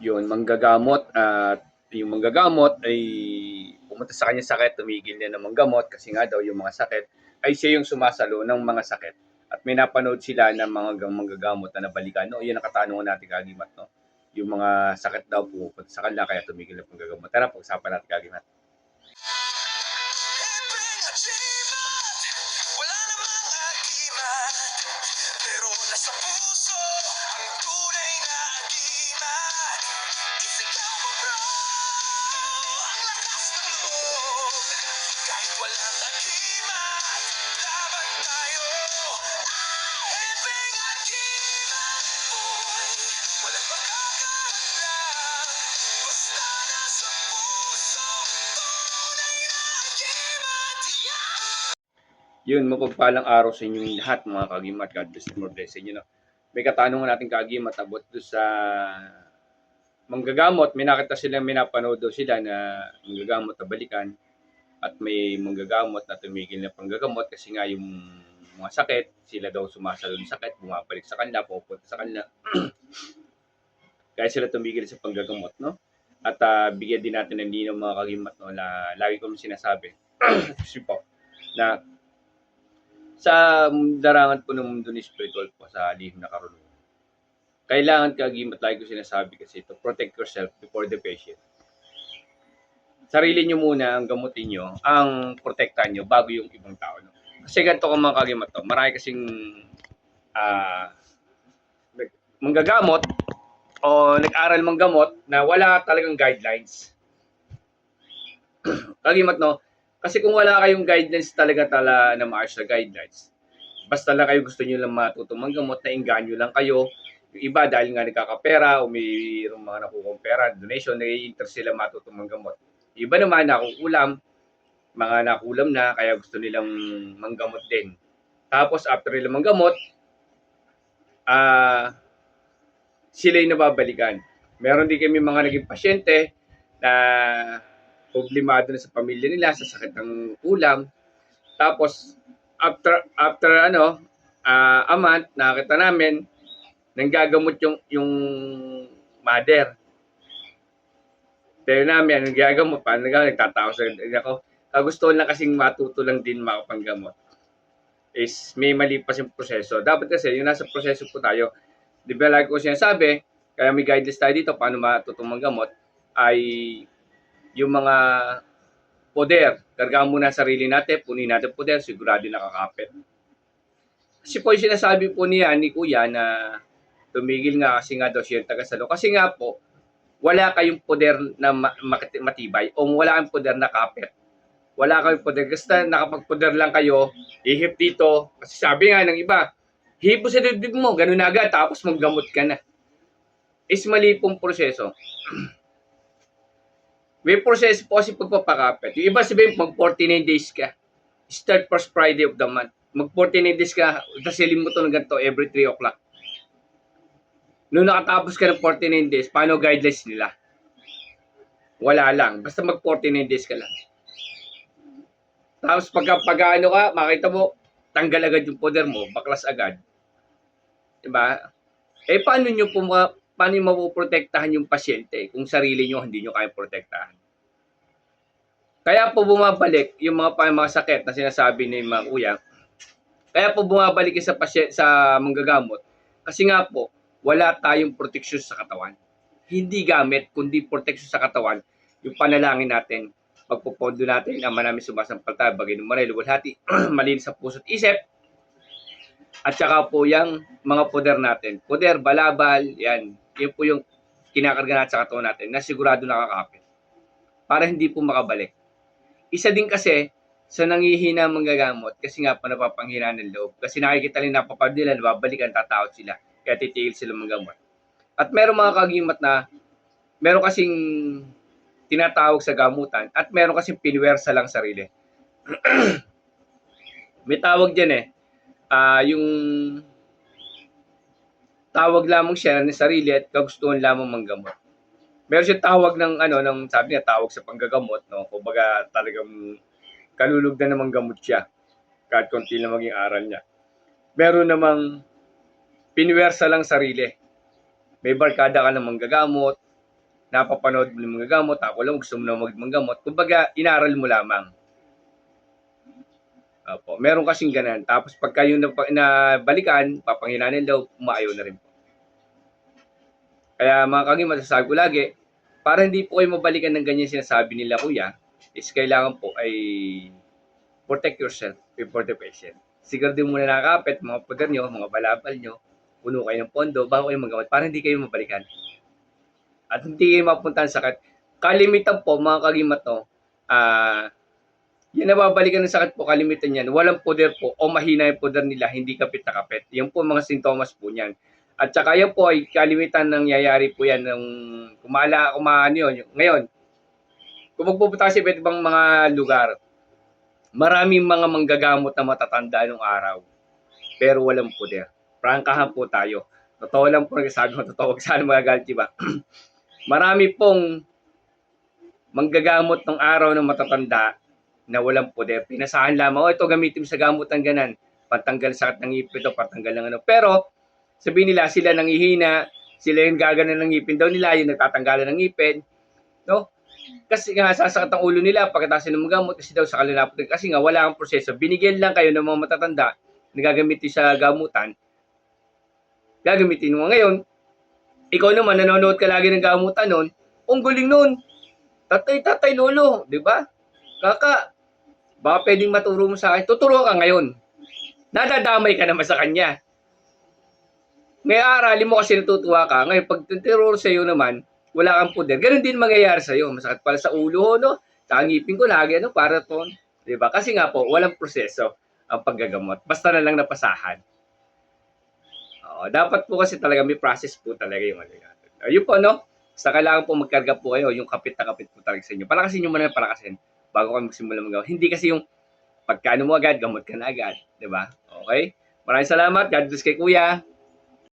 Yun, manggagamot at yung manggagamot ay pumunta sa kanya sakit, tumigil niya ng manggamot kasi nga daw yung mga sakit ay siya yung sumasalo ng mga sakit. At may napanood sila ng mga manggagamot na nabalikan. No, yun ang katanungan natin kagimat, no? Yung mga sakit daw pumupunta sa kanila kaya tumigil ng panggagamot. Tara, pag-usapan natin kagimat. Wala namang agimat, pero nasa puso ang tunay na agimat. Isigaw mo bro, ang lakas ng loob. Kahit walang agimat, laban tayo. Hepeng agimat, boy, walang makakahadlang. Basta nasa puso, tunay na agimat. Yeah! Yun, mapagpalang araw sa inyong lahat mga kagimat. God bless and more bless sa inyo. No? May katanungan natin kagimat abot doon sa manggagamot. May nakita sila, may napanood daw sila na manggagamot na balikan at may manggagamot na tumigil na panggagamot kasi nga yung mga sakit, sila daw sumasalo ng sakit, bumabalik sa kanila, pupunta sa kanila. Kaya sila tumigil sa panggagamot, no? At bigyan din natin ng linaw mga kagimat, no, na lagi kong sinasabi na sa darangan po ng mundo ni spiritual po sa lihim na karunungan. Kailangan kagimat, lagi ko sinasabi kasi to protect yourself before the patient. Sarili nyo muna ang gamutin nyo, ang protektahan nyo bago yung ibang tao. No? Kasi ganito ka mga kagimat to, marami kasing manggagamot o nag-aral manggamot na wala talagang guidelines. Kagimat, no? Kasi kung wala kayong guidelines talaga na maayos na guidelines, basta lang kayo gusto nyo lang matutong manggamot, na inganyo lang kayo. Yung iba dahil nga nagkakapera o mayroong mga nakukong pera, donation, nai-interest sila matutong manggamot. Iba naman nakukulam, mga nakulam na kaya gusto nilang manggamot din. Tapos after nilang manggamot, sila yung nababalikan. Meron din kami mga naging pasyente na problemado na sa pamilya nila sa sakit ng ulam. Tapos after a month, nakita namin nanggagamot yung mother. Tayo namin, ang gagamot, paano nagtatawa sa ako. Gusto lang kasing matuto lang din makapanggamot. Is may mali pa yung proseso. Dapat kasi yung nasa proseso po tayo, di ba lagi ko sinasabi, kaya may guidelines tayo dito paano matutong manggamot, ay yung mga poder. Kargaan muna sarili natin, punin natin poder, sigurado nakakapit. Kasi po yung sinasabi po niya ni Kuya na tumigil nga kasi nga daw siya yung tagasalo. Kasi nga po, wala kayong poder na matibay o wala kayong poder na kapit. Wala kayong poder. Basta nakapag-poder lang kayo, ihip dito. Kasi sabi nga ng iba, hip mo sa dibdib mo, ganun na agad, tapos maggamot ka na. Is mali pong proseso. May proseso po kasi pagpapakapit. Yung iba sabihin, mag 49 days ka. Start first Friday of the month. Mag 49 days ka, tasilin mo to ng ganito every 3 o'clock. Nung nakatapos ka ng 49 days, paano guidelines nila? Wala lang. Basta mag 49 days ka lang. Tapos pag-ano ka, makita mo, tanggal agad yung poder mo, baklas agad. Diba? Paano nyo mapoprotektahan yung pasyente kung sarili nyo hindi nyo kaya protektahan? Kaya po bumabalik yung mga sakit na sinasabi ni mga kuya. Kaya po bumabalik sa manggagamot. Kasi nga po, wala tayong proteksyon sa katawan. Hindi gamit, kundi proteksyon sa katawan, yung panalangin natin, pagpupondo natin, Ama namin sumasampalataya, bagay ng maray, luwalhati, malinis sa puso't isip, at saka po yung mga poder natin. Poder, balabal, yan. Yan po yung kinakarga natin sa katawan natin na sigurado nakakapit. Para hindi po makabalik. Isa din kasi sa nanghihina manggagamot kasi nga po napapanghina ng loob. Kasi nakikita rin napapadila, nababalikan, tatakot sila. Kaya titigil sila manggamot. At meron mga kagimat na meron kasing tinatawag sa gamutan at meron kasing pinwersa lang sarili. May tawag dyan yung tawag lamang siya ng sarili at kagustuhan lamang manggamot. Meron siyang tawag ng sabi niya, tawag sa panggagamot, no? Kumbaga talagang kalulog na namang gamot siya. Kahit konti na maging aral niya. Meron namang pinwersa lang sarili. May barkada ka ng manggagamot, napapanood mo yung mga gamot, ako lang gusto mo na maggamot. Kumbaga, inaral mo lamang. Opo, meron kasing ganun. Tapos pagka yung nabalikan, papanginanin daw, umaayaw na rin po. Kaya mga kagi, masasabi ko lagi, para hindi po kayo mabalikan ng ganyan sinasabi nila kuya, is kailangan po ay protect yourself before the patient. Siguro din muna nakakapit, mga poder nyo, mga balabal nyo, puno kayo ng pondo, bago kayo magamat, para hindi kayo mabalikan. At hindi kayo mapuntahan sa sakit. Kalimitan po, mga kagimat, no, yung nababalikan ng sakit po, kalimitan yan, walang poder po o mahina yung poder nila, hindi kapit na kapit. Yan po mga sintomas po niyan. At saka yan po ay kalimitan nangyayari po yan ng kumaan yun. Ngayon, kung magpupunta kasi iba't ibang mga lugar, maraming mga manggagamot na matatanda nung araw, pero walang poder. Prangkahan po tayo. Totoo lang po, sabi ko, totoo, sana magagalit, diba? Marami pong manggagamot ng araw ng matatanda na walang poder. Pinasahan lamang, ito gamitin mo sa gamot ng ganan. Pantanggal sakit ng ngipin ito, pantanggal ng ano. Pero, sabihin nila, sila nangihina, sila yung gaganan ng ngipin daw nila, yung nagtatanggalan ng ngipin. No? Kasi nga, sasakit ang ulo nila pagkatapos ng gamot kasi daw sa kanila. Kasi nga, wala kang proseso. Binigyan lang kayo ng mga matatanda na gagamitin sa gamutan. Gagamitin mo ngayon. Ikaw naman, nanonood ka lagi ng gamutan nun. Ang galing nun. Tatay, lolo. Di ba? Kaka, baka pwedeng maturo mo sa akin. Tuturo ka ngayon. Nadadamay ka naman sa kanya. Ngayon, aralin mo kasi natutuwa ka. Ngayon, pag tuturo sa iyo naman, wala kang poder. Ganun din mangyayari sa iyo. Masakit pala sa ulo, no? Sa ngipin ko lagi, ano, para to. Diba? Kasi nga po, walang proseso ang paggagamot. Basta na lang napasahan. Dapat po kasi talaga may process po talaga yung ano yan. Ayun po, no? Basta kailangan po magkarga po kayo, yung kapit na kapit po talaga sa inyo. Palakasin nyo muna yung palakasin bago kayo magsimula magawa. Hindi kasi yung pagkano mo agad, gamot ka na agad. Diba? Okay? Maraming salamat. God bless kay Kuya.